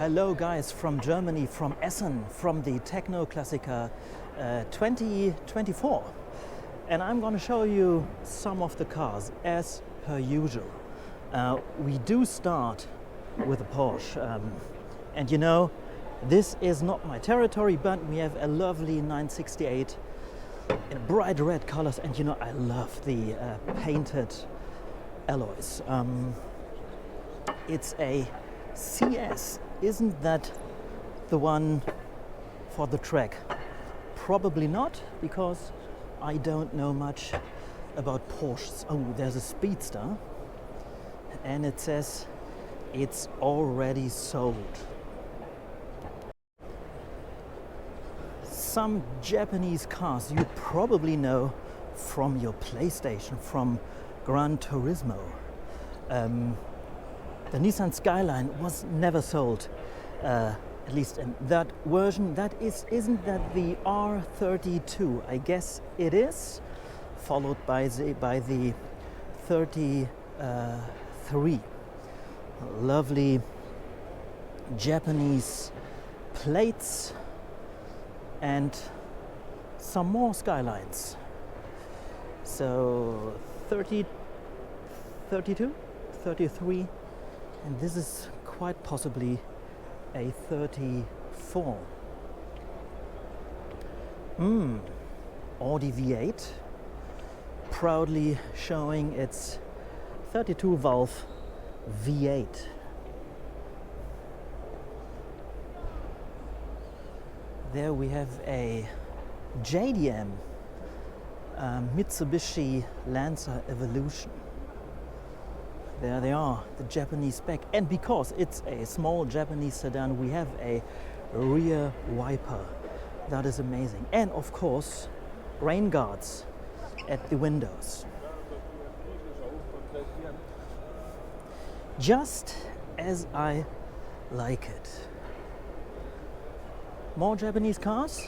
Hello guys from Germany, from Essen, from the Techno Classica 2024. And I'm going to show you some of the cars as per usual. We do start with a Porsche. And you know, this is not my territory, but we have a lovely 968 in bright red colors. And you know, I love the painted alloys. It's a CS. Isn't that the one for the track? Probably not, because I don't know much about Porsches. Oh, there's a Speedster, and it says it's already sold. Some Japanese cars you probably know from your PlayStation, from Gran Turismo. The Nissan Skyline was never sold, at least in that version. Isn't that the R32? I guess it is, followed by the 33. Lovely Japanese plates and some more Skylines. So 30, 32, 33. And this is quite possibly a 34. Audi V8, proudly showing its 32 valve V8. There we have a JDM Mitsubishi Lancer Evolution. There they are, the Japanese spec. And because it's a small Japanese sedan, we have a rear wiper. That is amazing. And of course, rain guards at the windows. Just as I like it. More Japanese cars.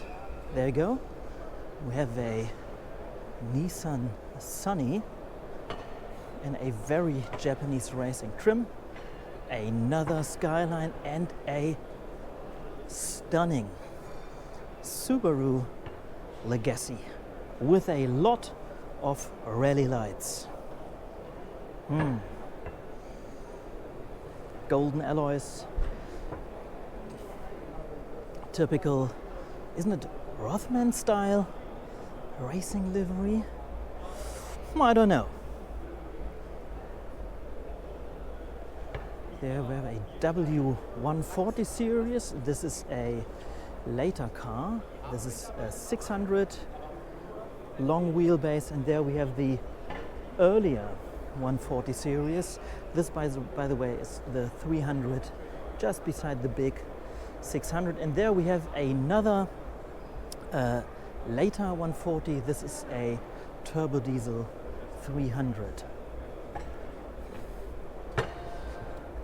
There you go. We have a Nissan Sunny in a very Japanese racing trim, another Skyline, and a stunning Subaru Legacy with a lot of rally lights. Golden alloys, typical, isn't it Rothman style racing livery? I don't know. There we have a W140 series. This is a later car. This is a 600 long wheelbase, and there we have the earlier 140 series. This, by the way, is the 300, just beside the big 600. And there we have another later 140. This is a turbo diesel 300.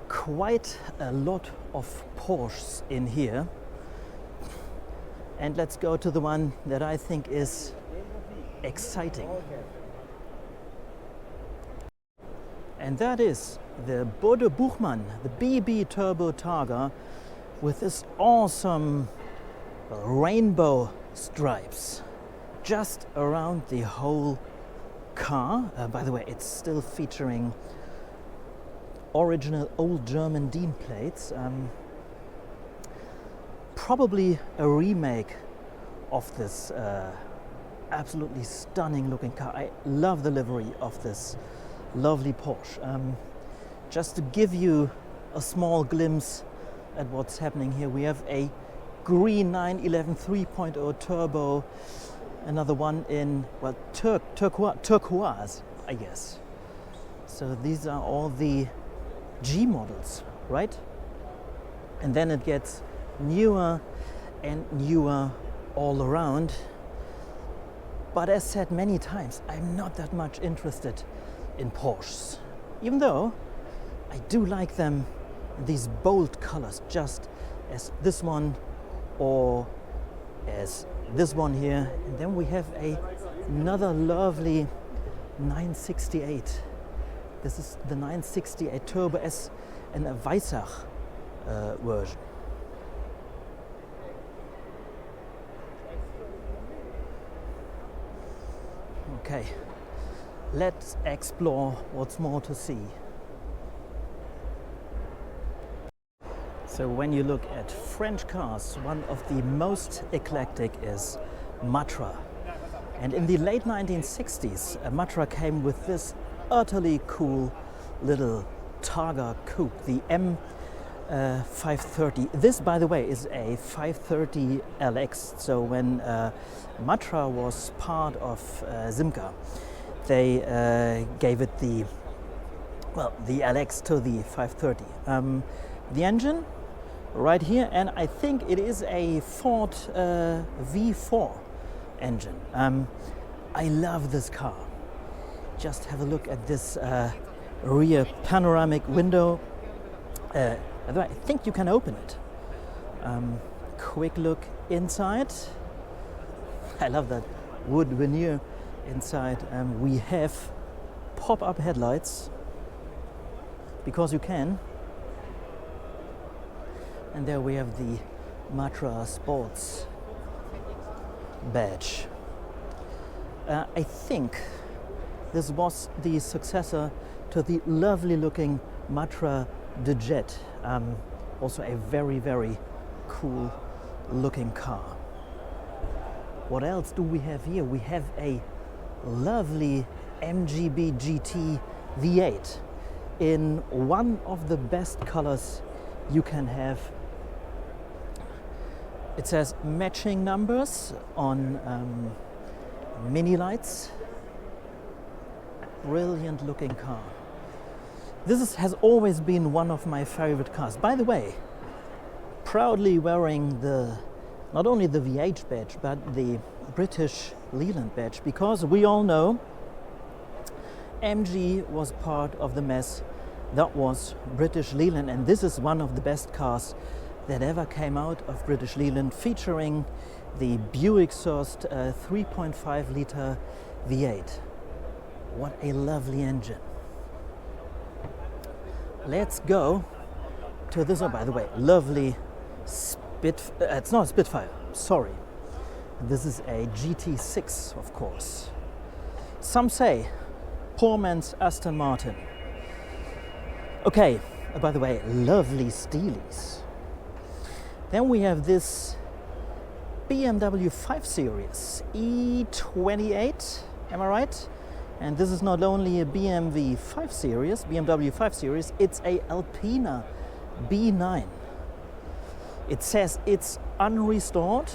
Quite a lot of Porsches in here, and let's go to the one that I think is exciting, and that is the Bode Buchmann, the BB Turbo Targa, with this awesome rainbow stripes just around the whole car. By the way, it's still featuring original old German Dean plates. Probably a remake of this absolutely stunning looking car. I love the livery of this lovely Porsche. Just to give you a small glimpse at what's happening here, we have a green 911 3.0 turbo, another one in, well, turquoise, I guess. So these are all the G models, right? And then it gets newer and newer all around. But as said many times, I'm not that much interested in Porsches, even though I do like them in these bold colors, just as this one or as this one here. And then we have another lovely 968. This is the 968 Turbo S in a Weissach version. Okay, let's explore what's more to see. So when you look at French cars, one of the most eclectic is Matra. And in the late 1960s, Matra came with this utterly cool little Targa coupe, the M530. This, by the way, is a 530 LX. So when Matra was part of Simca, they gave it the LX to the 530. The engine right here, and I think it is a Ford V4 engine. I love this car. Just have a look at this rear panoramic window. I think you can open it. Quick look inside. I love that wood veneer inside. We have pop-up headlights, because you can. And there we have the Matra Sports badge. I think this was the successor to the lovely looking Matra de Jet. Also a very, very cool looking car. What else do we have here? We have a lovely MGB GT V8 in one of the best colors you can have. It says matching numbers on mini lights. Brilliant looking car. This has always been one of my favorite cars. By the way, proudly wearing not only the VH badge, but the British Leyland badge, because we all know MG was part of the mess that was British Leyland, and this is one of the best cars that ever came out of British Leyland, featuring the Buick-sourced 3.5 liter V8. What a lovely engine. Let's go to this one, by the way, lovely it's not a Spitfire, sorry. This is a GT6, of course. Some say poor man's Aston Martin. Okay, by the way, lovely Steelies. Then we have this BMW 5 Series E28, am I right? And this is not only a BMW 5 Series, it's a Alpina B9. It says it's unrestored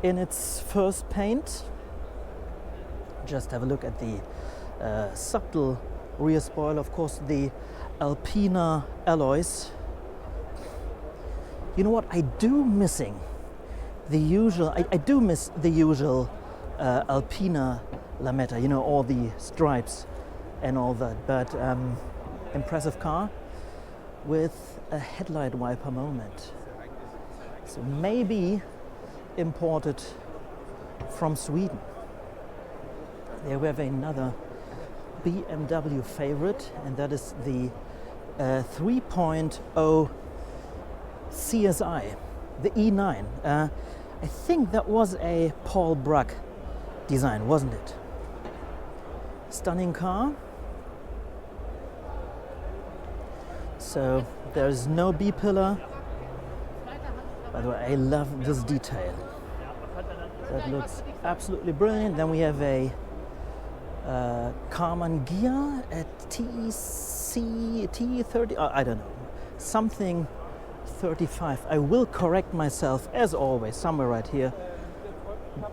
in its first paint. Just have a look at the subtle rear spoiler, of course, the Alpina alloys. You know what, I do miss the usual Alpina Lametta, you know, all the stripes and all that, but impressive car with a headlight wiper moment. So maybe imported from Sweden. There we have another BMW favorite, and that is the 3.0 CSI, the E9. I think that was a Paul Bragg design, wasn't it? Stunning car. So there's no B-pillar. By the way, I love this detail. That looks absolutely brilliant. Then we have a Karmann Ghia at T30, I don't know, something 35. I will correct myself as always, somewhere right here.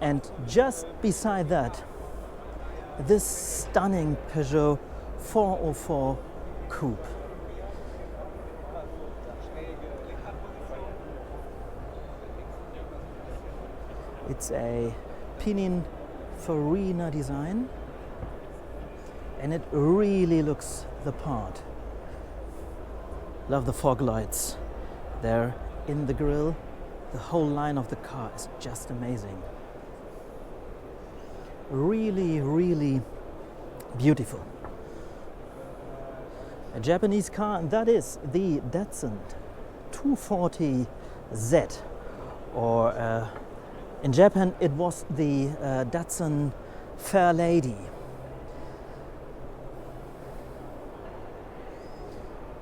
And just beside that, this stunning Peugeot 404 Coupe. It's a Pininfarina design, and it really looks the part. Love the fog lights there in the grille. The whole line of the car is just amazing. Really, really beautiful. A Japanese car, and that is the Datsun 240Z, or in Japan it was the Datsun Fair Lady.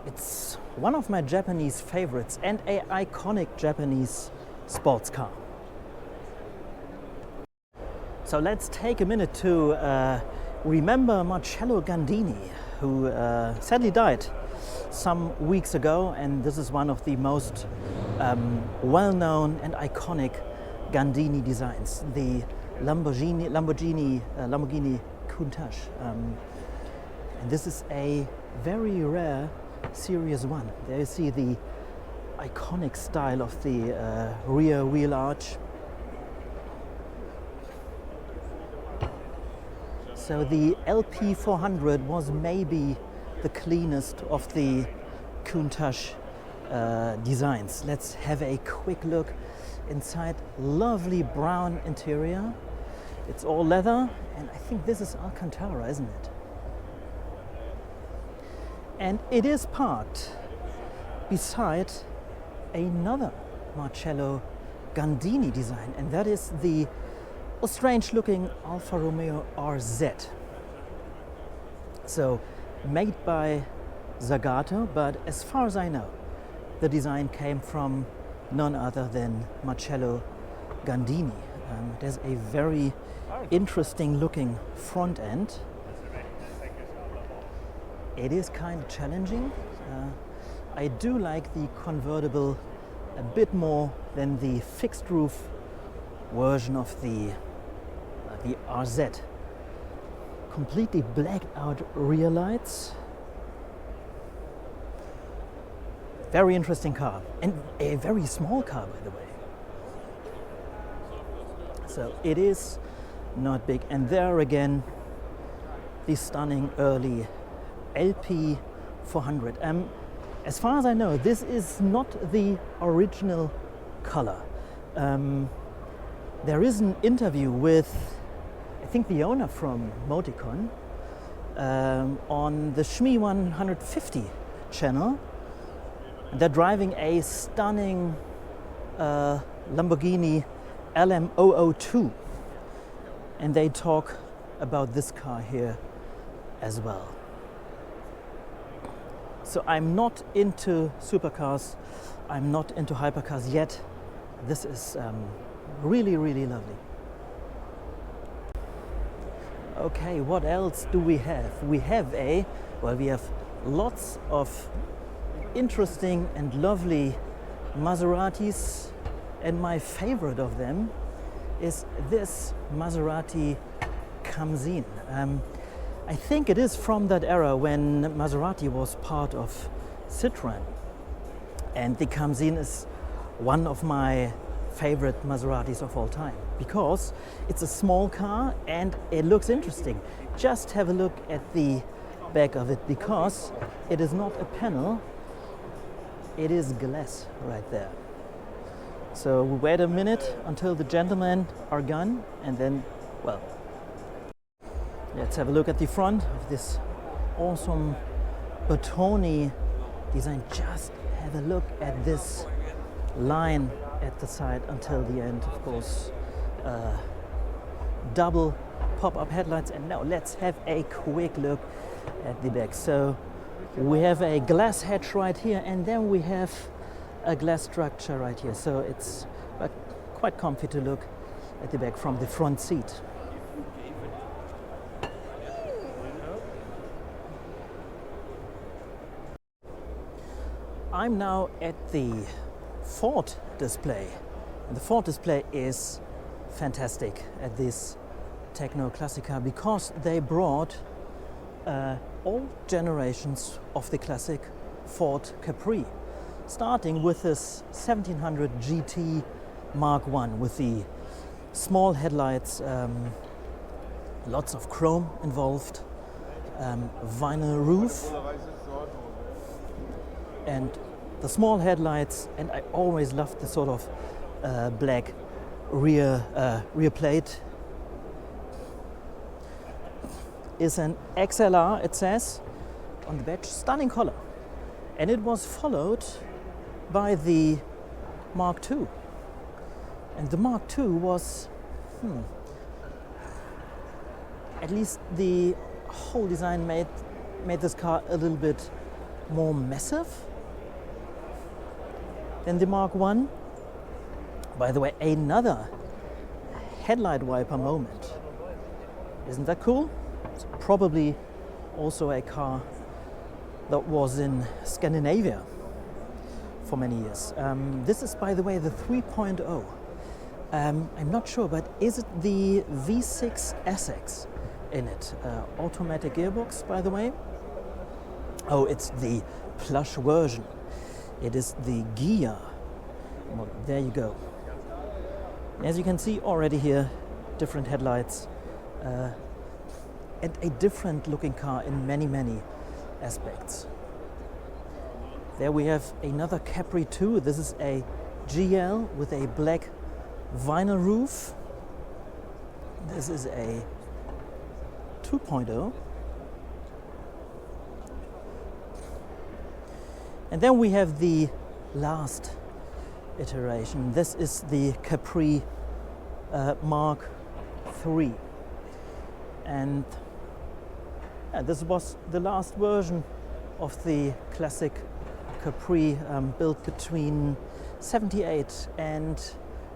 It's one of my Japanese favorites and an iconic Japanese sports car. So let's take a minute to remember Marcello Gandini, who sadly died some weeks ago, and this is one of the most well-known and iconic Gandini designs, the Lamborghini Countach. And this is a very rare Series 1. There you see the iconic style of the rear wheel arch. So the LP400 was maybe the cleanest of the Countach designs. Let's have a quick look inside. Lovely brown interior. It's all leather, and I think this is Alcantara, isn't it? And it is parked beside another Marcello Gandini design, and that is the strange looking Alfa Romeo RZ. So made by Zagato, but as far as I know, the design came from none other than Marcello Gandini. There's a very interesting looking front end. It is kind of challenging. I do like the convertible a bit more than the fixed roof version of the RZ. Completely blacked out rear lights. Very interesting car, and a very small car, by the way. So it is not big. And there again, the stunning early LP400. As far as I know, this is not the original color. There is an interview with, I think, the owner from Moticon on the Shmi 150 channel. They're driving a stunning Lamborghini LM002, and they talk about this car here as well. So I'm not into supercars, I'm not into hypercars yet. This is really, really lovely. Okay, what else do we have? We have lots of interesting and lovely Maseratis, and my favorite of them is this Maserati Camsin. I think it is from that era when Maserati was part of Citroën, and the Camsin is one of my favorite Maseratis of all time because it's a small car and it looks interesting. Just have a look at the back of it, because it is not a panel, it is glass right there. So we wait a minute until the gentlemen are gone, and then, well, let's have a look at the front of this awesome Bertoni design. Just have a look at this line at the side until the end, of course. Double pop-up headlights. And now let's have a quick look at the back. So we have a glass hatch right here, and then we have a glass structure right here. So it's quite comfy to look at the back from the front seat. I'm now at the Ford display. And the Ford display is fantastic at this Techno Classica because they brought all generations of the classic Ford Capri, starting with this 1700 GT Mark I with the small headlights, lots of chrome involved, vinyl roof, and the small headlights. And I always loved the sort of black rear plate. Is an XLR, it says on the badge. Stunning color, and it was followed by the Mark II, and the Mark II was at least the whole design made this car a little bit more massive than the Mark I. By the way, another headlight wiper moment. Isn't that cool? It's probably also a car that was in Scandinavia for many years. This is, by the way, the 3.0. I'm not sure, but is it the V6 SX in it? Automatic gearbox, by the way. Oh, it's the plush version. It is the Gia. Well, there you go. As you can see already here, different headlights and a different looking car in many, many aspects. There we have another Capri 2. This is a GL with a black vinyl roof. This is a 2.0. And then we have the last iteration. This is the Capri Mark III. And this was the last version of the classic Capri, built between 78 and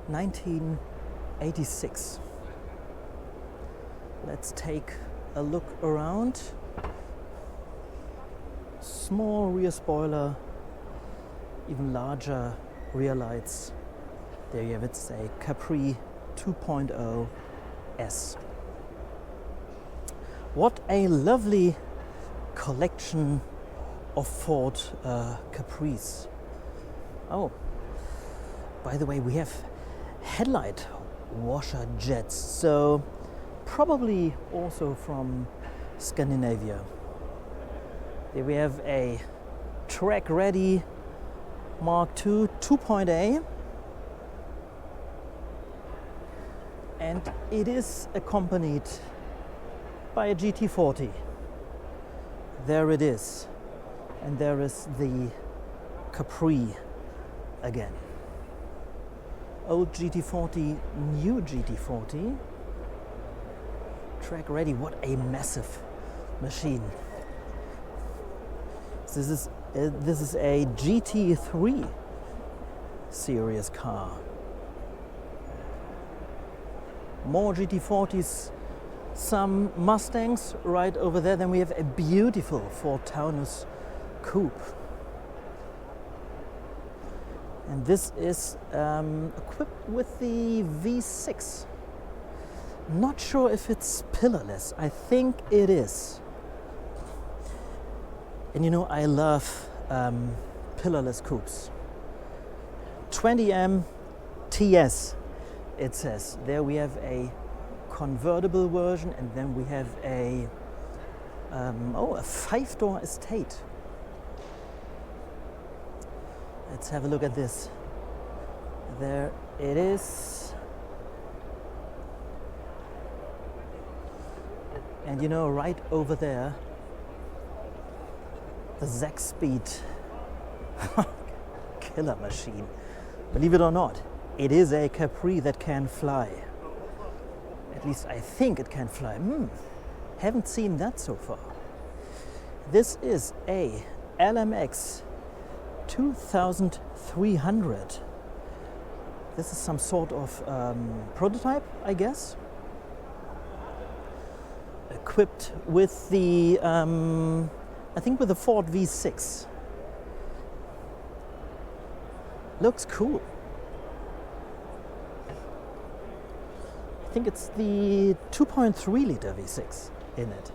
1986. Let's take a look around. Small rear spoiler, even larger rear lights. There you have it, it's a Capri 2.0 S. What a lovely collection of Ford Capris. Oh, by the way, we have headlight washer jets, so probably also from Scandinavia. There we have a track ready Mark II 2.A, and it is accompanied by a GT40. There it is, and there is the Capri again. Old GT40, new GT40. Track ready, what a massive machine. This is a GT3 series car. More GT40s, some Mustangs right over there. Then we have a beautiful Ford Taunus coupe. And this is equipped with the V6. Not sure if it's pillarless. I think it is. And you know, I love pillarless coupes. 20M TS, it says. There we have a convertible version, and then we have a 5-door estate. Let's have a look at this. There it is. And you know, right over there, the Zack Speed killer machine. Believe it or not, it is a Capri that can fly. At least I think it can fly. Haven't seen that so far. This is a LMX 2300. This is some sort of prototype, I guess. Equipped with the I think with the Ford V6. Looks cool. I think it's the 2.3 liter V6 in it.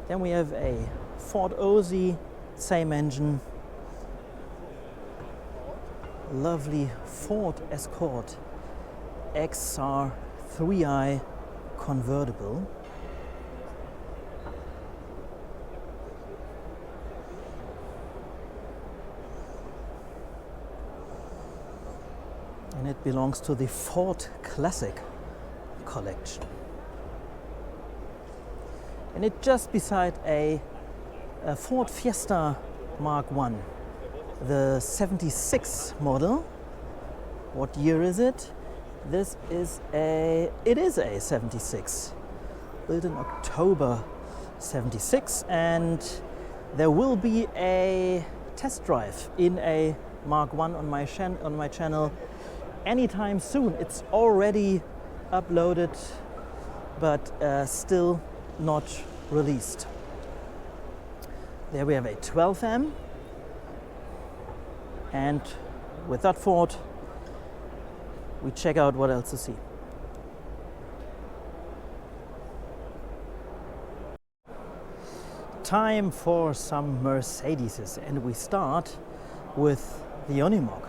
Then we have a Ford Ozy, same engine. Lovely Ford Escort XR 3i convertible. And it belongs to the Ford Classic collection. And it's just beside a Ford Fiesta Mark I, the 76 model. What year is it? It is a 76. built in October 76, and there will be a test drive in a Mark 1 on my channel anytime soon. It's already uploaded, but still not released. There we have a 12M, and with that thought, we check out what else to see. Time for some Mercedeses, and we start with the Unimog.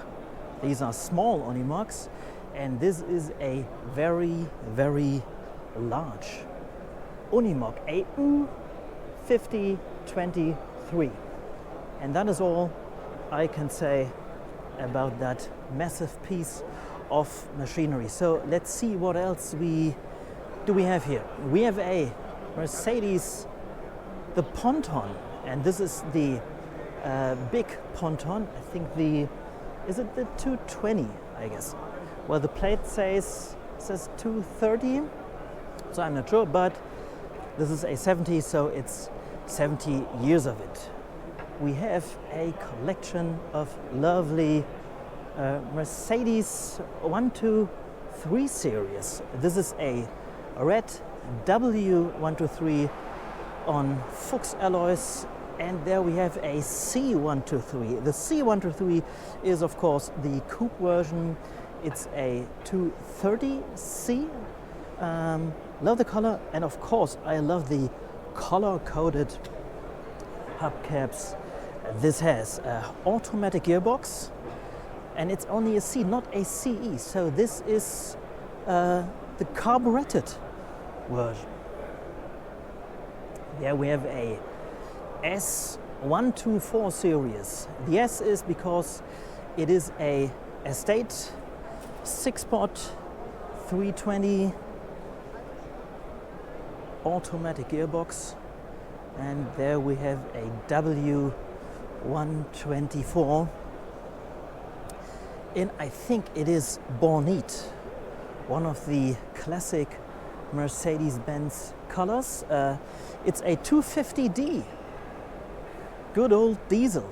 These are small Unimogs, and this is a very, very large Unimog, a U5023. And that is all I can say about that massive piece of machinery. So let's see what else we have here. We have a Mercedes, the Ponton, and this is the big Ponton. I think is it the 220, I guess. Well, the plate says 230, so I'm not sure, but this is a 70, so it's 70 years of it. We have a collection of lovely Mercedes 123 series. This is a red W123 on Fuchs alloys, and there we have a C123. The C123 is of course the coupe version. It's a 230C. Love the color, and of course I love the color-coded hubcaps. This has an automatic gearbox, and it's only a C, not a CE. So this is the carbureted version. There we have a S124 series. The S is because it is a estate 6-pot 320 automatic gearbox, and there we have a W124, and I think it is Bornite, one of the classic Mercedes-Benz colors. It's a 250D, good old diesel,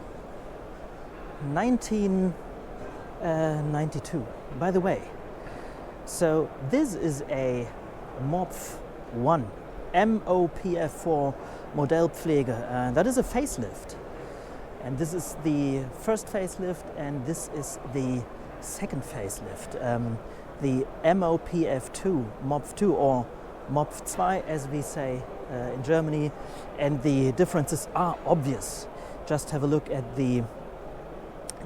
1992. By the way, so this is a MOPF 1, MOPF4 Modellpflege. That is a facelift, and this is the first facelift, and this is the second facelift. The MOPF2, MOPF2 or MOPF2 as we say in Germany, and the differences are obvious. Just have a look at the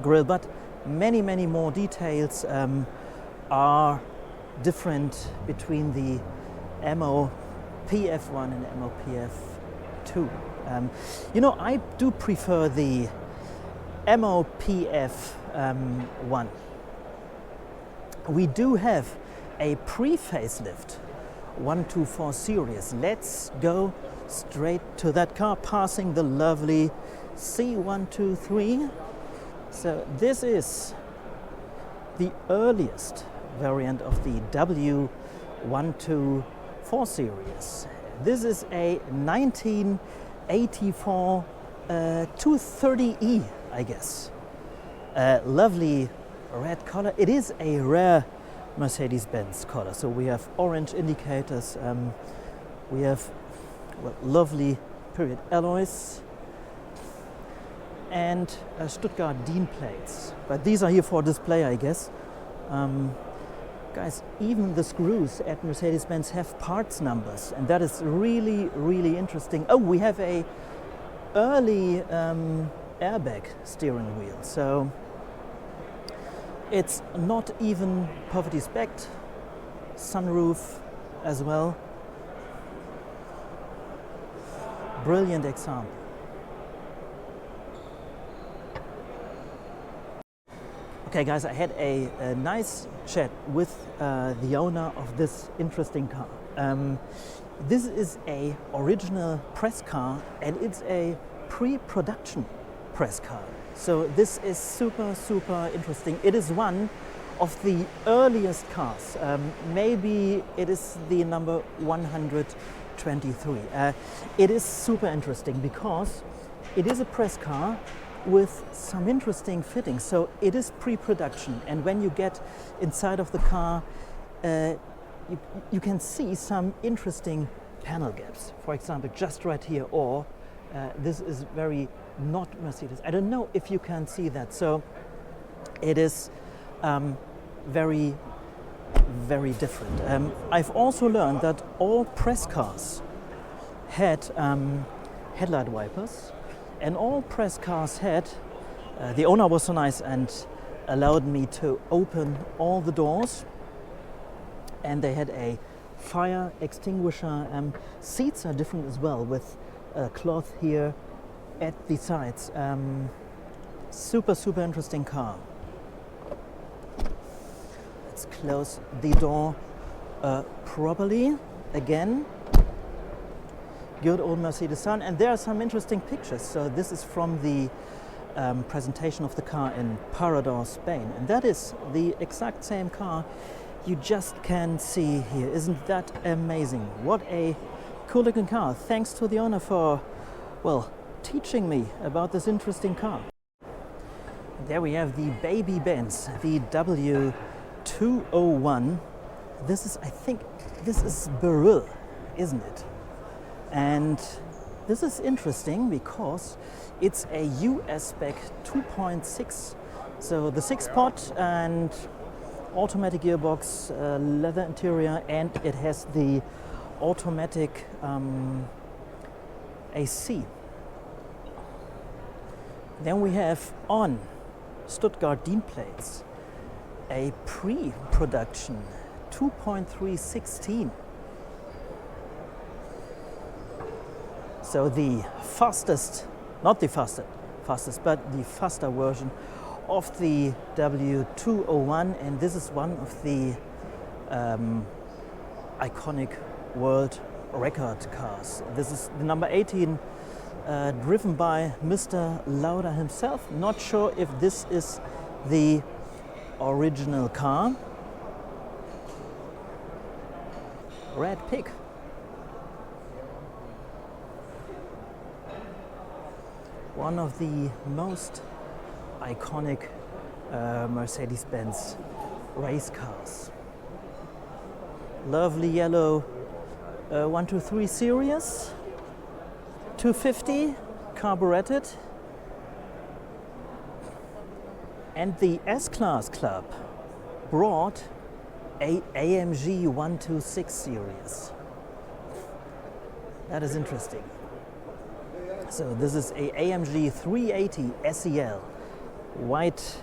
grille, but many more details are different between the MOPF1 and MOPF2. You know, I do prefer the MOPF1. We do have a pre-facelift 124 series. Let's go straight to that car, passing the lovely C123. So this is the earliest variant of the W124 series. This is a 1984 230E, I guess. Lovely red color. It is a rare Mercedes-Benz color. So we have orange indicators. We have lovely period alloys and Stuttgart DIN plates. But these are here for display, I guess. Guys, even the screws at Mercedes-Benz have parts numbers, and that is really interesting. Oh, we have a early airbag steering wheel, so it's not even perfectly spec'd. Sunroof as well. Brilliant example. Okay guys, I had a nice chat with the owner of this interesting car. This is a original press car, and it's a pre-production press car. So this is super interesting. It is one of the earliest cars. Maybe it is the number 120 23. It is super interesting because it is a press car with some interesting fittings. So it is pre-production, and when you get inside of the car, you can see some interesting panel gaps. For example, just right here, or this is very not Mercedes. I don't know if you can see that. So it is very, very different. I've also learned that all press cars had headlight wipers, and all press cars had, the owner was so nice and allowed me to open all the doors, and they had a fire extinguisher. Seats are different as well, with cloth here at the sides. Super, super interesting car. Let's close the door properly again. Good old Mercedes sound, and there are some interesting pictures. So this is from the presentation of the car in Parador, Spain, and that is the exact same car you just can see here. Isn't that amazing? What a cool looking car. Thanks to the owner for, well, teaching me about this interesting car. There we have the baby Benz, the W201. This is, I think, this is Beryl, isn't it? And this is interesting because it's a US spec 2.6. So the 6-pot and automatic gearbox, leather interior, and it has the automatic AC. Then we have on Stuttgart DIN plates a pre-production 2.316. So the fastest, not the fastest, but the faster version of the W201, and this is one of the iconic world record cars. This is the number 18, driven by Mr. Lauda himself. Not sure if this is the original car. Red pig. One of the most iconic Mercedes-Benz race cars. Lovely yellow 123 series, 250 carburetted, and the S-Class Club brought a AMG 126 series. That is interesting. So this is a AMG 380 SEL, white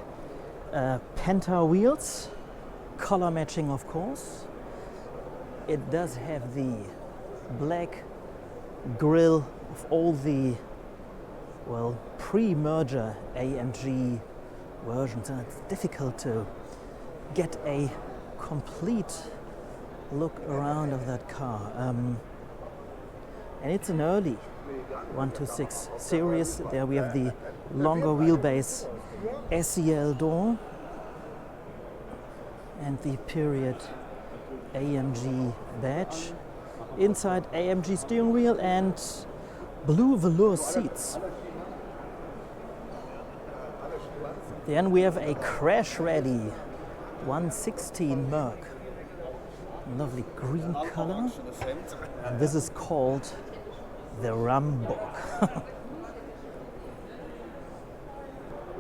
Penta wheels, color matching of course. It does have the black grille of all the, well, pre-merger AMG versions, and it's difficult to get a complete look around of that car. And it's an early 126 series. There we have the longer wheelbase SEL door and the period AMG badge. Inside AMG steering wheel and blue velour seats. Then we have a crash ready 116 Merc. Lovely green color. And this is called the Rambok.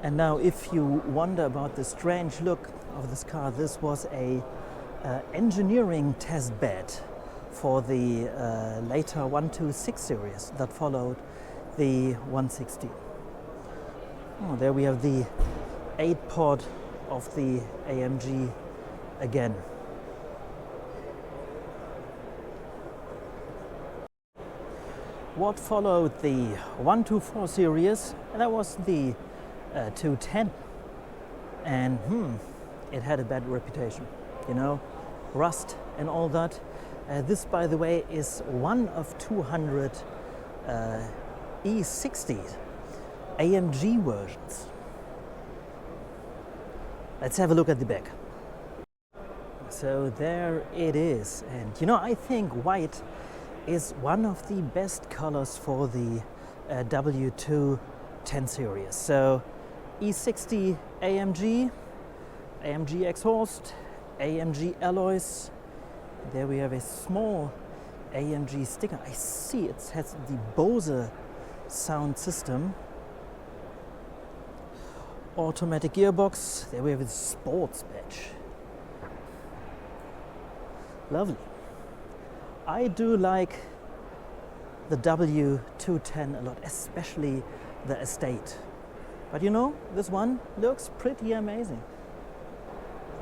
And now if you wonder about the strange look of this car, this was a engineering test bed for the later 126 series that followed the 116. Oh, there we have the 8-pod of the AMG again. What followed the 124 series, that was the 210, and it had a bad reputation, you know, rust and all that. This, by the way, is one of 200 E60 AMG versions. Let's have a look at the back. So there it is, and you know, I think white is one of the best colors for the W210 series. So E60 AMG exhaust, AMG alloys. There we have a small AMG sticker. I see it has the Bose sound system. Automatic gearbox. There we have a sports badge. Lovely. I do like the W210 a lot, especially the Estate. But you know, this one looks pretty amazing.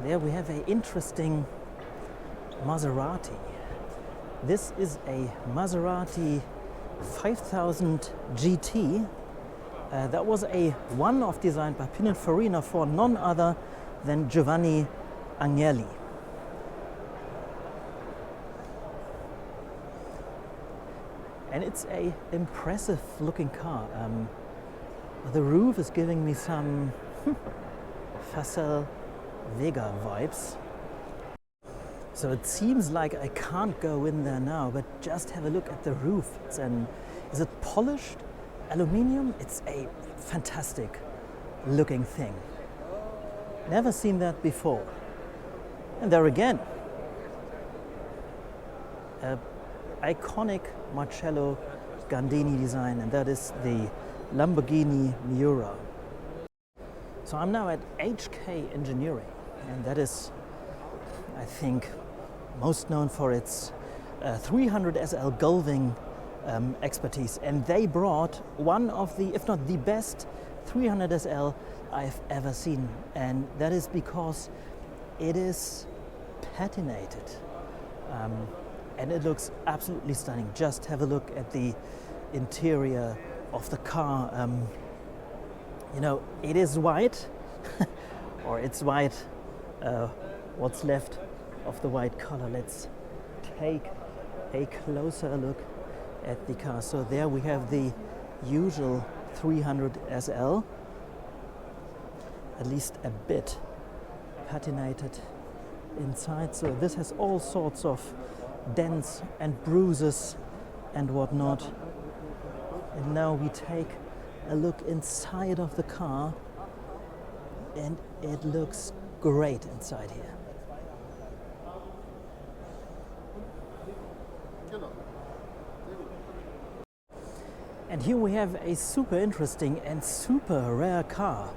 There we have an interesting Maserati. This is a Maserati 5000 GT. That was a one-off designed by Pininfarina for none other than Giovanni Agnelli. And it's a impressive looking car. The roof is giving me some Facel Vega vibes. So it seems like I can't go in there now, but just have a look at the roof. Is it polished aluminium? It's a fantastic looking thing. Never seen that before. And there again, iconic Marcello Gandini design, and that is the Lamborghini Miura. So I'm now at HK Engineering, and that is, I think, most known for its 300 SL Gullwing expertise, and they brought one of the, if not the best 300 SL I've ever seen, and that is because it is patinated. And it looks absolutely stunning. Just have a look at the interior of the car. You know, it is white, or it's white, what's left of the white color. Let's take a closer look at the car. So there we have the usual 300 SL, at least a bit patinated inside. So this has all sorts of dents and bruises and whatnot. And now we take a look inside of the car, and it looks great inside here. And here we have a super interesting and super rare car.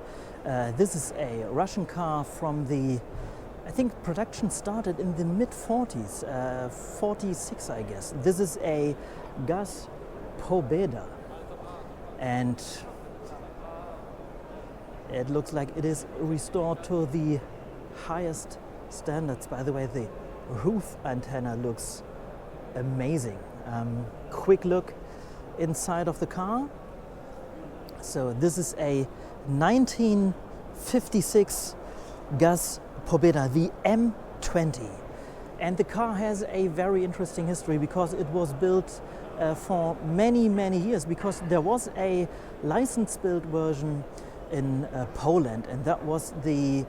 This is a Russian car from the, I think production started in the mid-40s, 46 I guess. This is a Gas Pobeda, and it looks like it is restored to the highest standards. By the way, the roof antenna looks amazing. Quick look inside of the car. So this is a 1956 Gas Pobeda, the M20, and the car has a very interesting history because it was built for many years, because there was a license built version in Poland, and that was the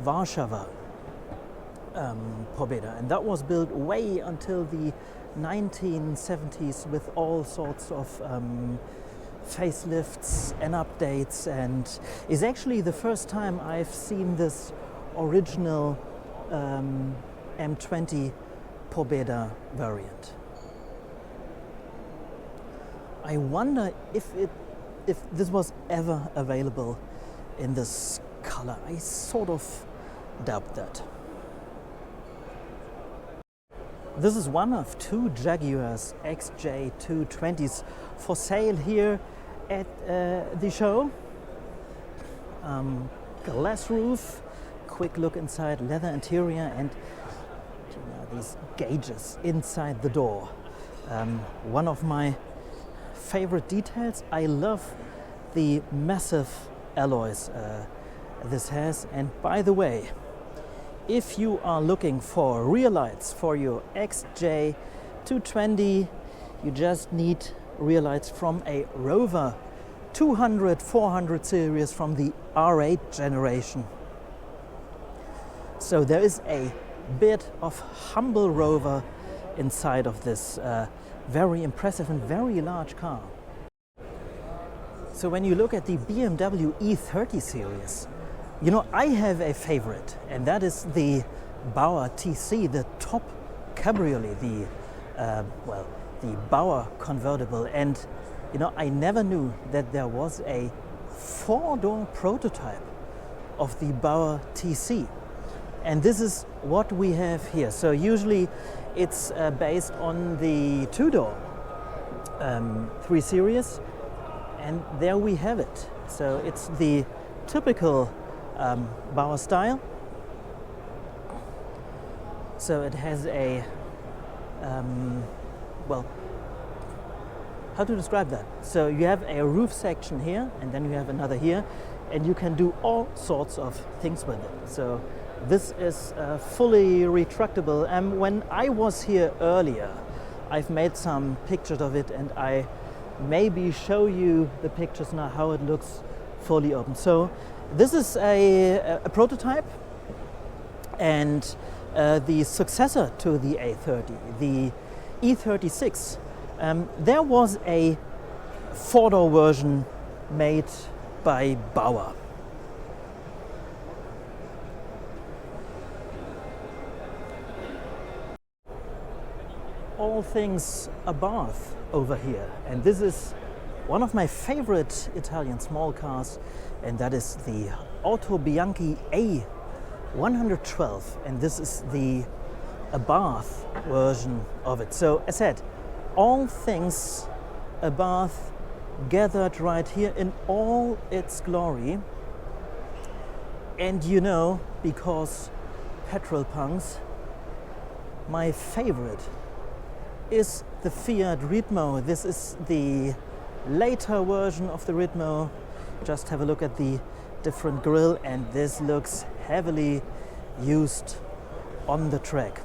Warsaw Pobeda, and that was built way until the 1970s with all sorts of facelifts and updates, and is actually the first time I've seen this original M20 Pobeda variant. I wonder if this was ever available in this color. I sort of doubt that. This is one of two Jaguars XJ220s for sale here at the show. Glass roof, quick look inside, leather interior, and these gauges inside the door. One of my favorite details. I love the massive alloys this has. And by the way, if you are looking for rear lights for your XJ220, you just need rear lights from a Rover 200-400 series from the R8 generation. So there is a bit of humble Rover inside of this very impressive and very large car. So when you look at the BMW E30 series, you know, I have a favorite, and that is the Bauer TC, the top cabriolet, the Bauer convertible. And you know, I never knew that there was a four-door prototype of the Bauer TC. And this is what we have here. So usually it's based on the two-door 3 Series, and there we have it. So it's the typical Bauer style. So it has a, how to describe that? So you have a roof section here, and then you have another here, and you can do all sorts of things with it. So this is fully retractable. When I was here earlier, I've made some pictures of it, and I maybe show you the pictures now how it looks fully open. So this is a prototype, and the successor to the A30, the E36, there was a four-door version made by Bauer. All things Abarth over here, and this is one of my favorite Italian small cars, and that is the Auto Bianchi A112, and this is the Abarth version of it. So as said, all things Abarth gathered right here in all its glory. And you know, because petrol punks, my favorite is the Fiat Ritmo. This is the later version of the Ritmo. Just have a look at the different grille, and this looks heavily used on the track.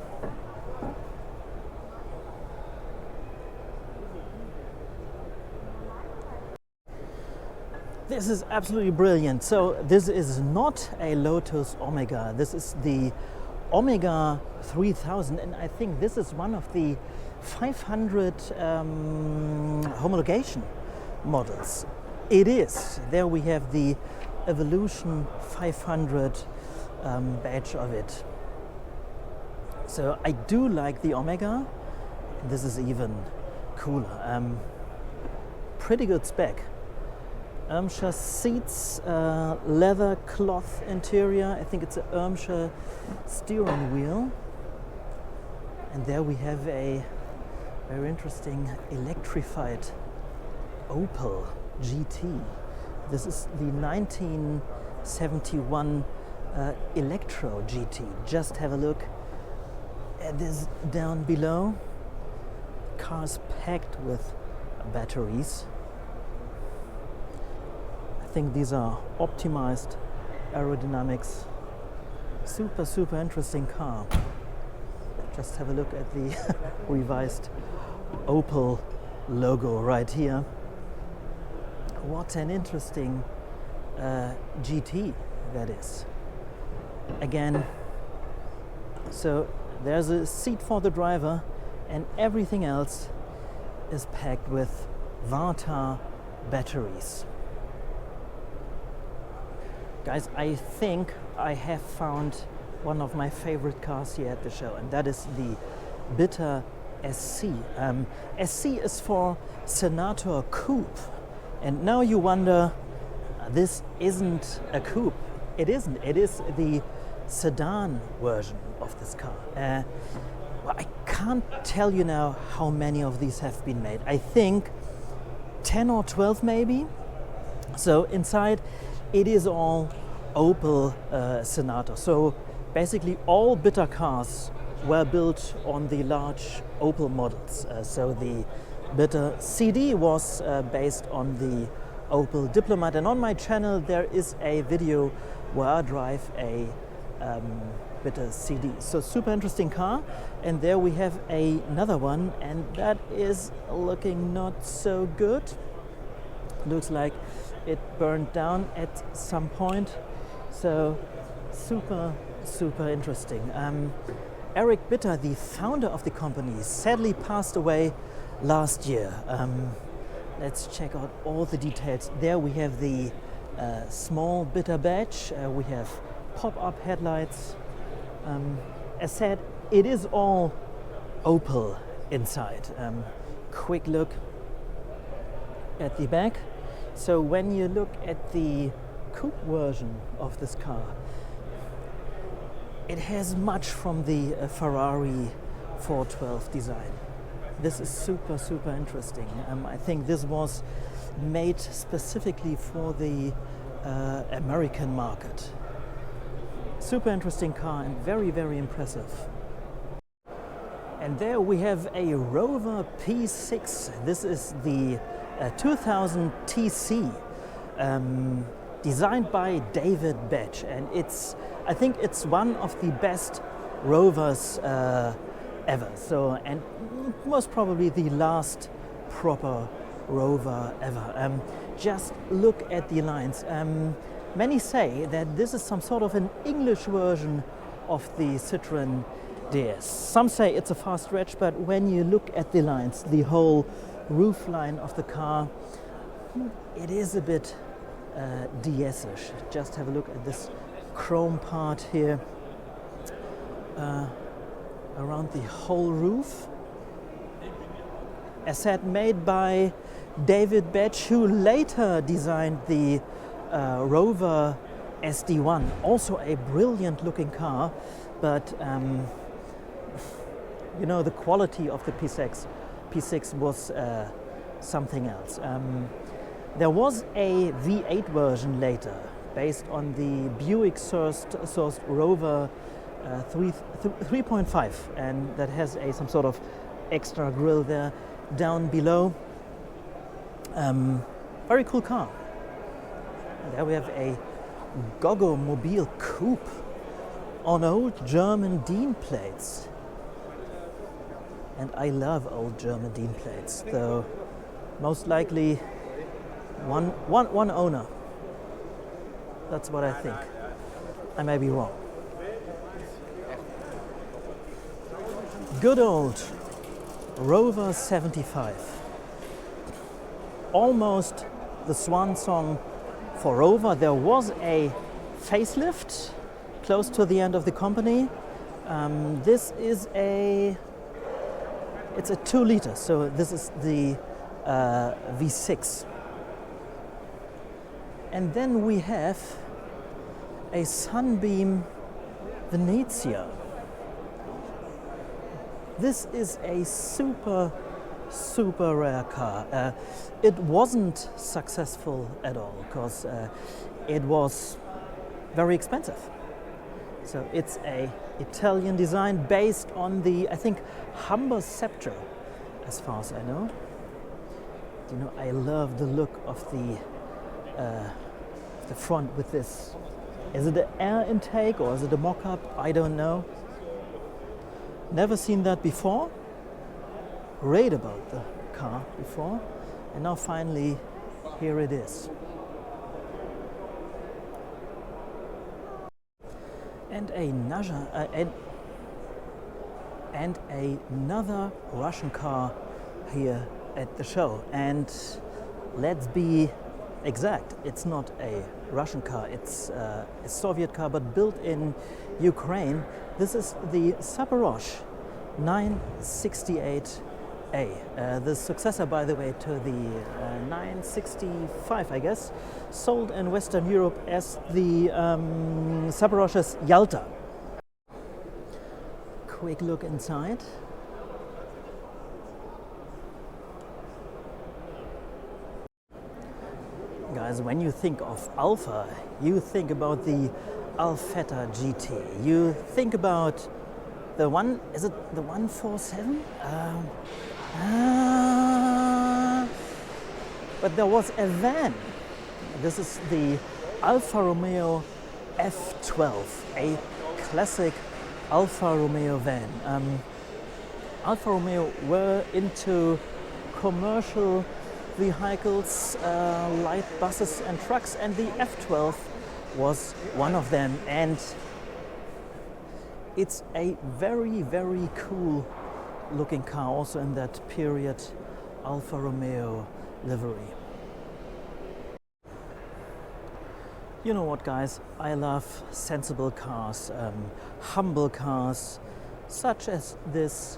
This is absolutely brilliant. So this is not a Lotus Omega. This is the Omega 3000, and I think this is one of the 500 homologation models. It is. There we have the Evolution 500 badge of it. So I do like the Omega. This is even cooler. Pretty good spec. Irmscher seats, leather cloth interior. I think it's an Irmscher steering wheel. And there we have a very interesting electrified Opel GT. This is the 1971 Electro GT. Just have a look at this down below. The car is packed with batteries. I think these are optimized aerodynamics. Super, super interesting car. Just have a look at the revised Opel logo right here. What an interesting GT that is. Again, so there's a seat for the driver, and everything else is packed with Varta batteries. Guys, I think I have found one of my favorite cars here at the show, and that is the Bitter SC. SC is for Senator Coupe. And now you wonder, this isn't a coupe. It isn't. It is the sedan version of this car. Well, I can't tell you now how many of these have been made. I think 10 or 12 maybe. So inside it is all Opel Senator. So basically all Bitter cars were built on the large Opel models. So the Bitter CD was based on the Opel Diplomat, and on my channel there is a video where I drive a Bitter CD. So super interesting car. And there we have another one, and that is looking not so good. Looks like it burned down at some point. So super, super interesting. Eric Bitter, the founder of the company, sadly passed away last year. Let's check out all the details. There we have the small Bitter badge. We have pop-up headlights. As said, it is all Opel inside. Quick look at the back. So when you look at the coupe version of this car, it has much from the Ferrari 412 design. This is super, super interesting. I think this was made specifically for the American market. Super interesting car and very, very impressive. And there we have a Rover P6. This is the 2000 TC, designed by David Batch, and I think it's one of the best Rovers ever. So, and most probably the last proper Rover ever. Just look at the lines. Many say that this is some sort of an English version of the Citroën DS. Some say it's a far stretch, but when you look at the lines, the whole roof line of the car, it is a bit DS-ish. Just have a look at this chrome part here around the whole roof. As said, made by David Batch, who later designed the Rover SD1, also a brilliant looking car, but you know, the quality of the P6 was something else. There was a V8 version later based on the Buick sourced Rover 3.5, and that has some sort of extra grille there down below. Very cool car. And there we have a Goggo-Mobil coupe on old German DIN plates. And I love old German DIN plates, though most likely one owner. That's what I think. I may be wrong. Good old Rover 75. Almost the swan song for Rover. There was a facelift close to the end of the company. This is it's a 2 liter, so this is the V6. And then we have a Sunbeam Venezia. This is a super, super rare car. It wasn't successful at all because it was very expensive. So it's a Italian design based on the, I think, Humber Scepter, as far as I know. You know, I love the look of the front with this. Is it an air intake or is it a mock-up? I don't know. Never seen that before. Read about the car before, and now finally here it is. And another Russian car here at the show. And let's be exact, it's not a Russian car, it's a Soviet car, but built in Ukraine. This is the Zaporozh 968A, the successor, by the way, to the 965, I guess, sold in Western Europe as the Zaporozh's Yalta. Quick look inside. Guys, when you think of Alfa, you think about the Alfetta GT. You think about the one, is it the 147? But there was a van. This is the Alfa Romeo F12, a classic Alfa Romeo van. Alfa Romeo were into commercial vehicles, light buses and trucks, and the F12 was one of them. And it's a very, very cool looking car, also in that period Alfa Romeo livery. You know what, guys, I love sensible cars, humble cars, such as this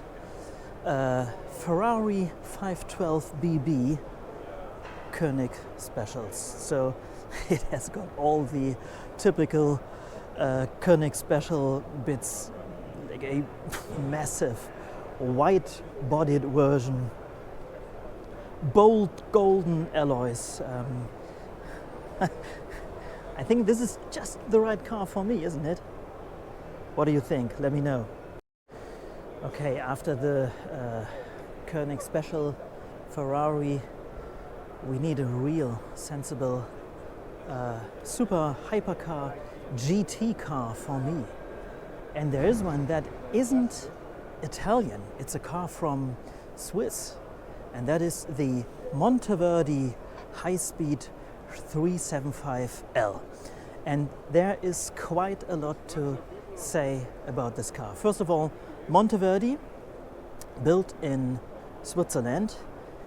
Ferrari 512 BB Koenig Specials. So it has got all the typical Koenig Special bits, like a massive white-bodied version, bold golden alloys. I think this is just the right car for me, isn't it? What do you think? Let me know. Okay, after the Koenig Special Ferrari, we need a real sensible super hypercar GT car for me. And there is one that isn't Italian. It's a car from Swiss, and that is the Monteverdi high-speed 375L. And there is quite a lot to say about this car. First of all, Monteverdi, built in Switzerland,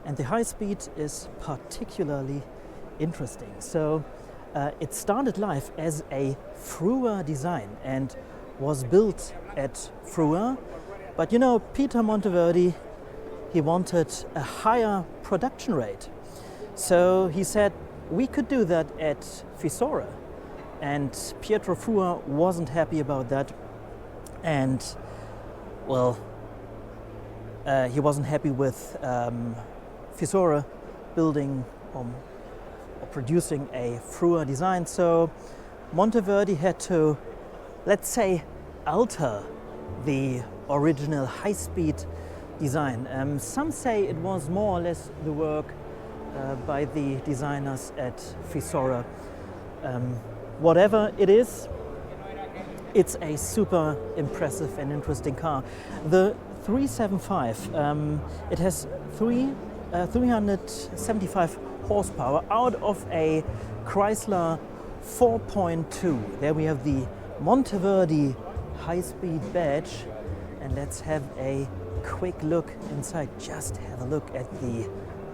and the high speed is particularly interesting. So it started life as a Frua design and was built at Frua, but you know, Peter Monteverdi, he wanted a higher production rate. So he said, we could do that at Fisora, and Pietro Frua wasn't happy about that, and well, he wasn't happy with Fisora building or producing a Frua design, so Monteverdi had to, let's say, alter the original high-speed design. Some say it was more or less the work by the designers at Fisora. Whatever it is, it's a super impressive and interesting car. The 375, it has 375 horsepower out of a Chrysler 4.2. There we have the Monteverdi high-speed badge, and let's have a quick look inside. Just have a look at the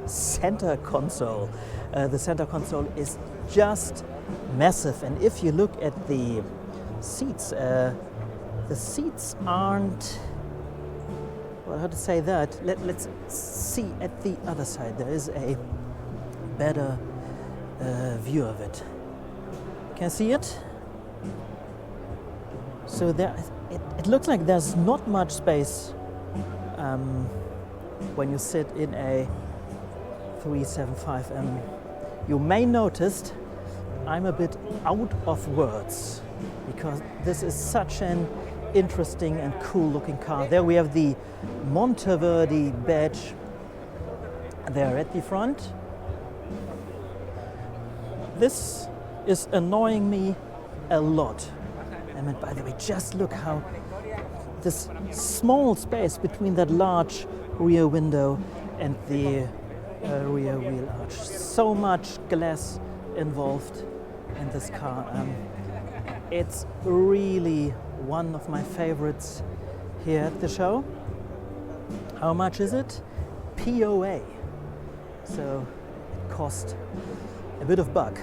center console. The center console is just massive, and if you look at the seats aren't, well, how to say that? Let's see at the other side. There is a better view of it. Can you see it? So there, it looks like there's not much space when you sit in a 375. You may notice I'm a bit out of words because this is such an interesting and cool looking car. There we have the Monteverdi badge there at the front. This is annoying me a lot. And by the way, just look how this small space between that large rear window and the rear wheel arch. So much glass involved in this car. It's really one of my favorites here at the show. How much is it? POA. So it cost a bit of buck.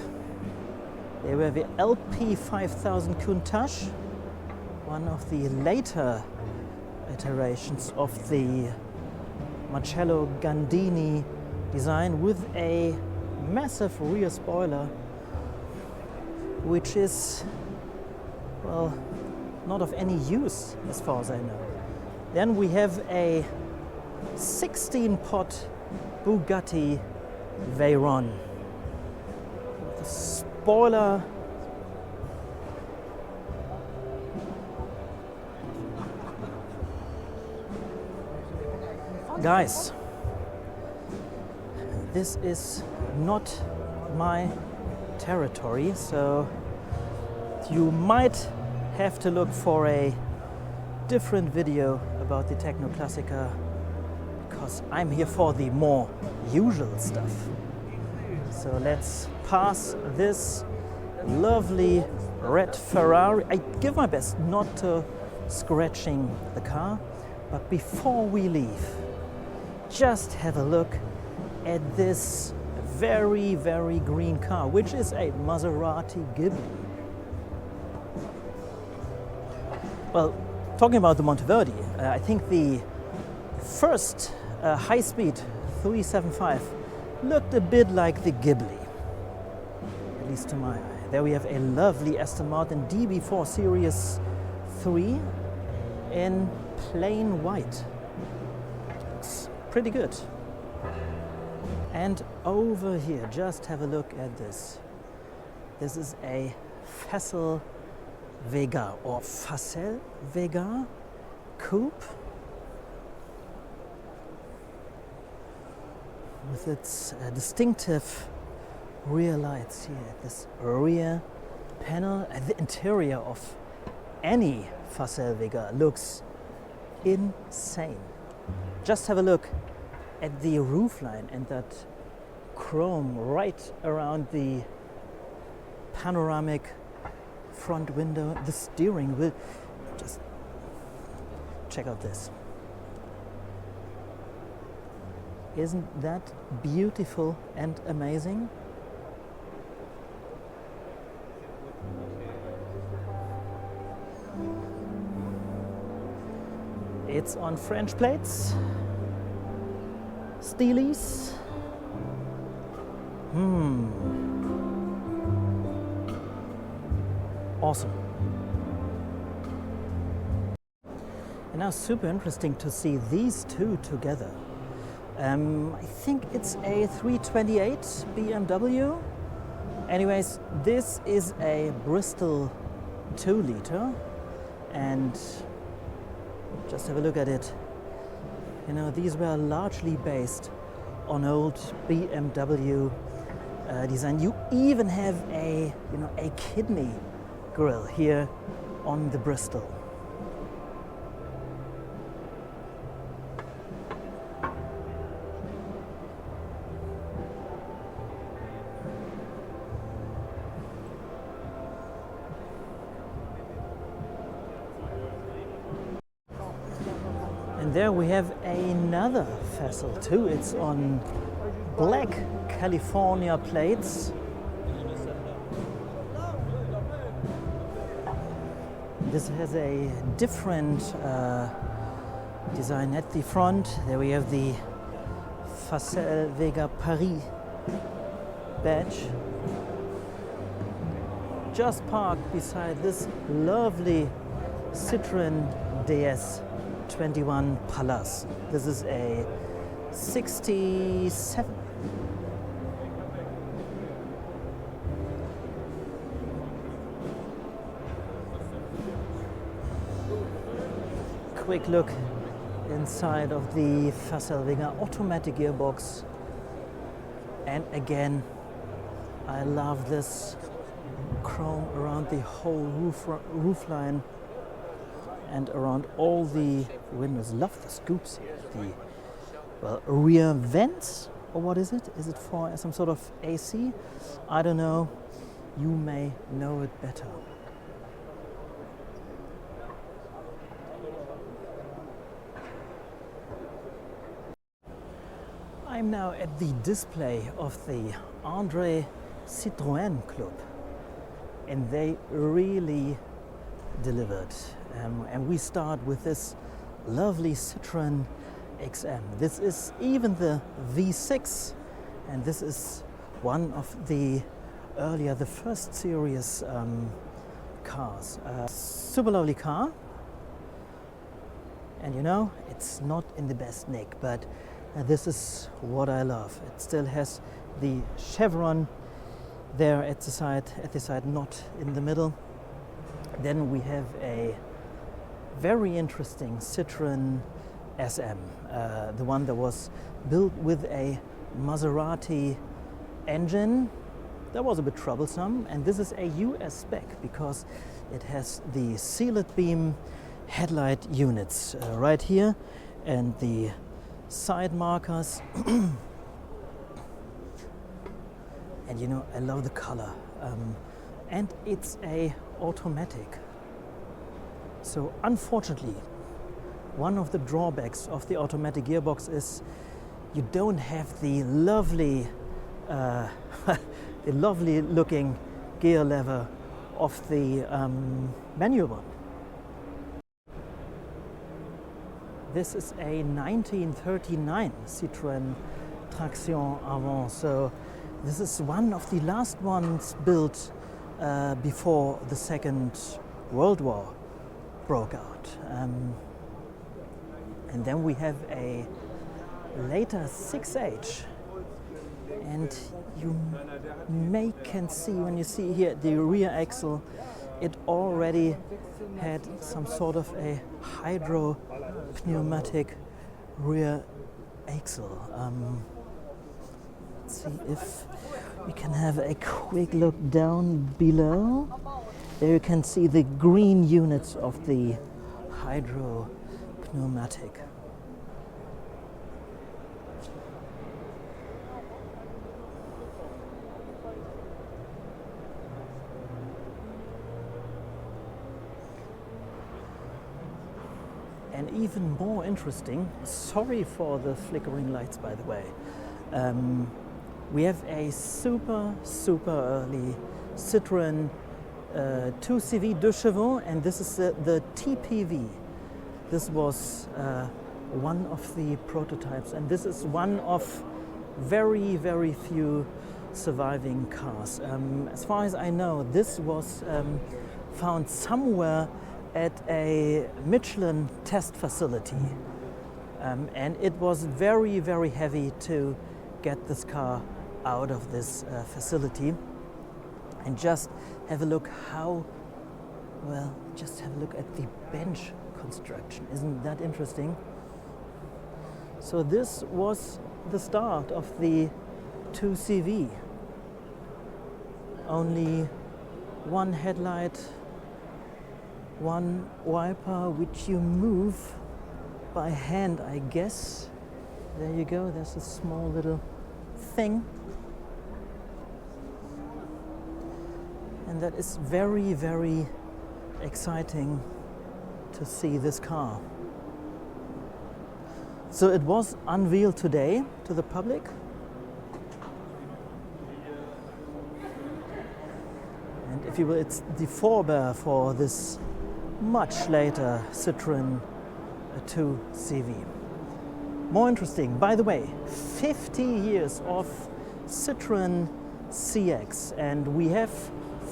There were the LP 5000 Countach, one of the later iterations of the Marcello Gandini design, with a massive rear spoiler, which is, well, not of any use as far as I know. Then we have a 16-pot Bugatti Veyron. The spoiler guys, this is not my territory, so you might have to look for a different video about the Techno Classica, because I'm here for the more usual stuff. So let's pass this lovely red Ferrari. I give my best not to scratching the car. But before we leave, just have a look at this very, very green car, which is a Maserati Ghibli. Well, talking about the Monteverdi, I think the first high-speed 375 looked a bit like the Ghibli, at least to my eye. There we have a lovely Aston Martin DB4 Series 3 in plain white. Looks pretty good. And over here, just have a look at this. This is a Facel Vega or Facel Vega coupe with its distinctive rear lights here, this rear panel. The interior of any Facel Vega looks insane. Just have a look at the roofline and that chrome right around the panoramic front window, the steering wheel. Just check out this. Isn't that beautiful and amazing? It's on French plates, steelies. Awesome. And now super interesting to see these two together. I think it's a 328 BMW. Anyways, this is a Bristol 2-liter, and just have a look at it. You know, these were largely based on old BMW design. You even have a kidney grille here on the Bristol. And there we have another Facel too. It's on black California plates. This has a different design at the front. There we have the Facel Vega Paris badge. Just parked beside this lovely Citroën DS 21 Palace. This is a 67. Quick look inside of the Facel Vega automatic gearbox. And again, I love this chrome around the whole roofline and around all the windows. Love the scoops here. The rear vents, or what is it? Is it for some sort of AC? I don't know. You may know it better. I'm now at the display of the André Citroën Club, and they really delivered. And we start with this lovely Citroën XM. This is even the V6, and this is one of the earlier, the first series cars. Super lovely car, and you know, it's not in the best nick, but this is what I love. It still has the chevron there at the side, not in the middle. Then we have a very interesting Citroën SM, the one that was built with a Maserati engine. That was a bit troublesome, and this is a US spec because it has the sealed beam headlight units right here, and the side markers. And you know, I love the color, and it's a automatic, So unfortunately, one of the drawbacks of the automatic gearbox is you don't have the lovely, the lovely looking gear lever of the manual one. This is a 1939 Citroën Traction Avant, so this is one of the last ones built before the Second World War broke out. And then we have a later 6H, and you can see, when you see here the rear axle, it already had some sort of a hydro pneumatic rear axle. Let's see if we can have a quick look down below. There you can see the green units of the hydro pneumatic. And even more interesting, sorry for the flickering lights by the way, we have a super early Citroën 2CV 2 chevaux, and this is the TPV. This was one of the prototypes, and this is one of very few surviving cars. As far as I know, this was found somewhere at a Michelin test facility, and it was very heavy to get this car out of this facility. And just have a look just have a look at the bench construction. Isn't that interesting? So this was the start of the 2CV. Only one headlight, one wiper, which you move by hand, I guess. There you go, there's a small little thing. And that is very exciting to see this car. So it was unveiled today to the public. And if you will, it's the forebear for this much later Citroën 2CV. More interesting, by the way, 50 years of Citroën CX, and we have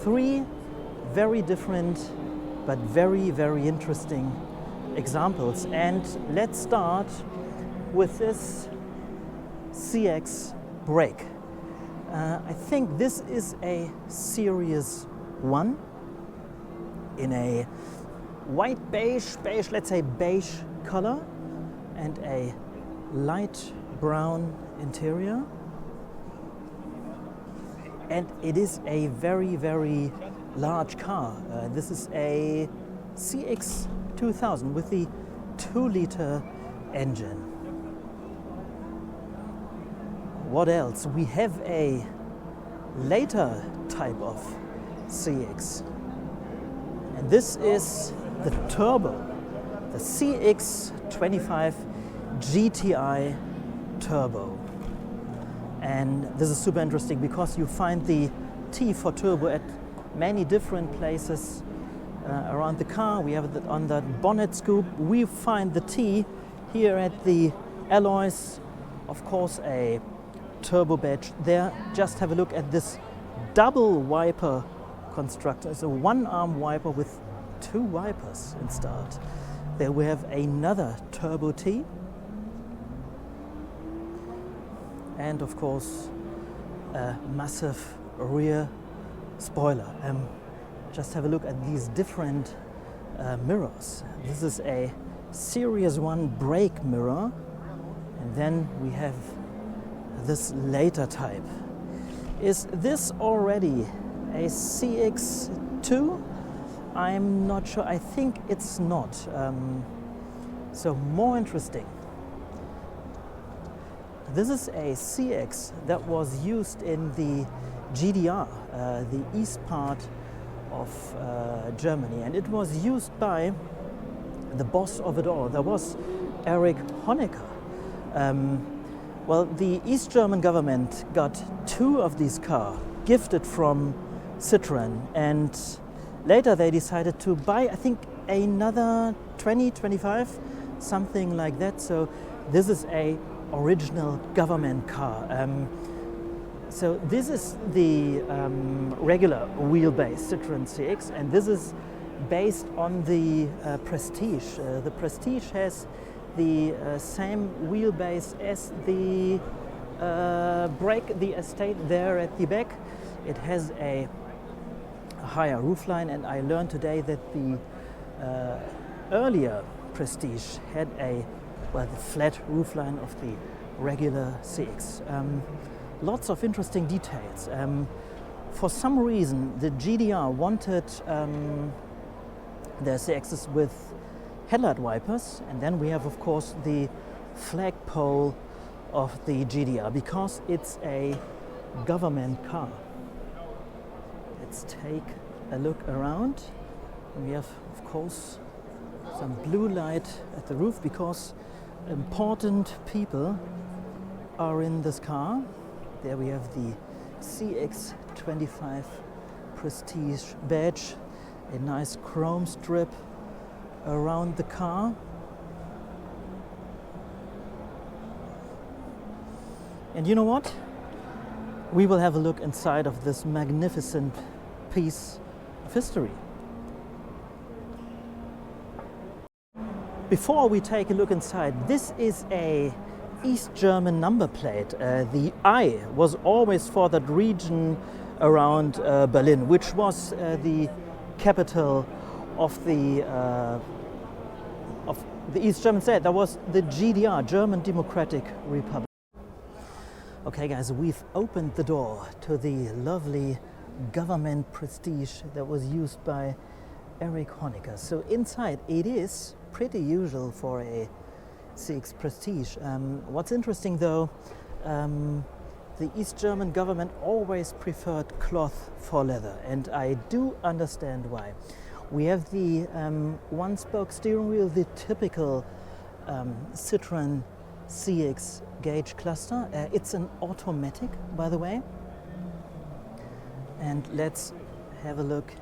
three very different but very interesting examples. And let's start with this CX brake. I think this is a Series 1 in a white beige, let's say beige color, and a light brown interior. And it is a very large car. This is a CX 2000 with the 2-liter engine. What else? We have a later type of CX. And this is the turbo, the CX25 GTI Turbo. And this is super interesting because you find the T for turbo at many different places around the car. We have it on the bonnet scoop. We find the T here at the alloys. Of course, a turbo badge there. Just have a look at this double wiper construction. It's a one-arm wiper with two wipers installed. There we have another turbo T. And of course, a massive rear spoiler. Just have a look at these different mirrors. This is a Series 1 brake mirror, and then we have this later type. Is this already a CX2? I'm not sure. I think it's not. So more interesting. This is a CX that was used in the GDR, the east part of Germany, and it was used by the boss of it all. There was Erich Honecker. Well, the East German government got 2 of these cars gifted from Citroën, and later they decided to buy, I think, another 20, 25, something like that. So this is a original government car. So this is the regular wheelbase Citroën CX, and this is based on the Prestige. The Prestige has the same wheelbase as the the estate there at the back. It has a higher roofline, and I learned today that the earlier Prestige had the flat roofline of the regular CX. Lots of interesting details. For some reason, the GDR wanted their CXs with headlight wipers, and then we have, of course, the flagpole of the GDR because it's a government car. Let's take a look around. We have, of course, some blue light at the roof because important people are in this car. There we have the CX25 Prestige badge, a nice chrome strip around the car. And you know what? We will have a look inside of this magnificent piece of history. Before we take a look inside, this is a East German number plate. The I was always for that region around Berlin, which was the capital of the East German state. That was the GDR, German Democratic Republic. Okay guys, we've opened the door to the lovely government Prestige that was used by Erich Honecker. So inside it is pretty usual for a CX Prestige. What's interesting though, the East German government always preferred cloth for leather, and I do understand why. We have the one-spoke steering wheel, the typical Citroën CX gauge cluster. It's an automatic, by the way. And let's have a look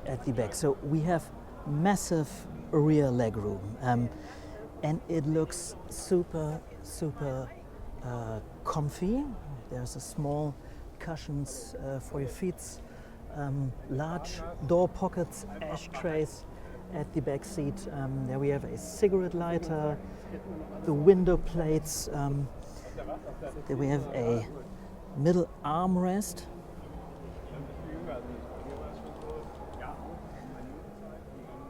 at the back. So we have massive rear legroom, and it looks super comfy. There's a small cushions for your feet, large door pockets, ashtrays at the back seat. There we have a cigarette lighter, the window plates. There we have a middle armrest.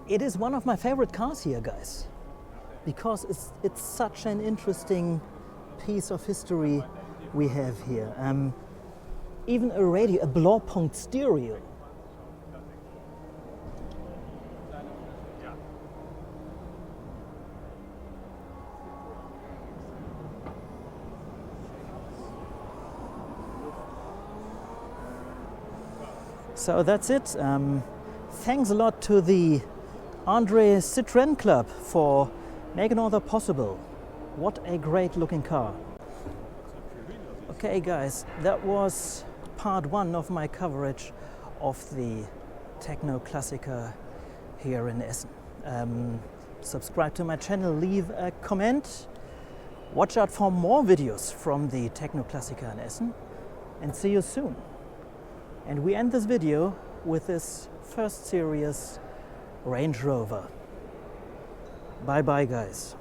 It is one of my favorite cars here, guys, because it's such an interesting piece of history we have here. Even a radio, a Blaupunkt stereo. So that's it. Thanks a lot to the Andre Citroën Club for making all that possible. What a great looking car. Okay guys, that was part 1 of my coverage of the Techno Classica here in Essen. Subscribe to my channel, leave a comment, watch out for more videos from the Techno Classica in Essen, and see you soon. And we end this video with this first series Range Rover. Bye bye guys.